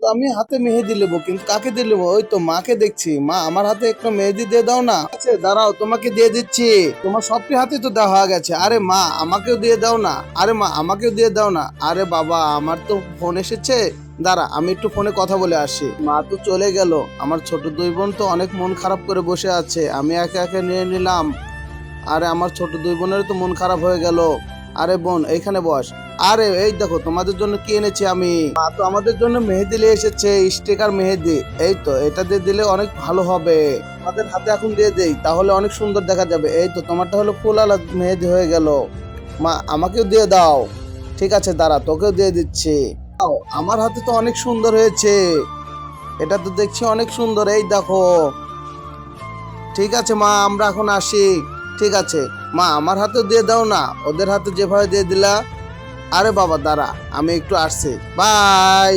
তো আমি হাতে মেহেদি নেবো, কিন্তু কাকে দিয়ে নেবো? ওই তো মাকে দেখছি। মা, আমার হাতে একটা মেহেদি দিয়ে দাও না। আচ্ছা দাঁড়াও, তোমাকে দিয়ে দিচ্ছি। তোমার সবটি হাতে তো দেওয়া হয়ে গেছে। আরে মা, আমাকেও দিয়ে দাও না। আরে মা, আমাকেও দিয়ে দাও না। আরে বাবা, আমার তো ফোন এসেছে। দাঁড়া, আমি একটু ফোনে কথা বলে আসি। মা তো চলে গেল। আমার ছোট দুই বোন তো অনেক মন খারাপ করে বসে আছে, আমি একে একে নিয়ে নিলাম। আরে আমার ছোট দুই বোনের তো মন খারাপ হয়ে গেল। আরে বোন, এইখানে বস। আরে এই দেখো, তোমাদের জন্য কি এনেছি আমি। মা তো আমাদের জন্য মেহেদি নিয়ে এসেছে, স্টিকার মেহেদি। এই তো, এটা দিয়ে দিলে অনেক ভালো হবে। আমাদের হাতে এখন দিয়ে দেই, তাহলে অনেক সুন্দর দেখা যাবে। এই তো, তোমারটা হলো ফুল আলা মেহেদি হয়ে গেল। মা, আমাকেও দিয়ে দাও। ঠিক আছে, দাঁড়া, তোকেও দিয়ে দিচ্ছি। দাও, আমার হাতে তো অনেক সুন্দর হয়েছে। এটা তো দেখছি অনেক সুন্দর, এই দেখো। ঠিক আছে মা, আমরা এখন আসি। ঠিক আছে মা, আমার হাতেও দিয়ে দাও না, ওদের হাতে যেভাবে দিয়ে দিলা। আরে বাবা দাঁড়া, আমি একটু আসছি। বাই।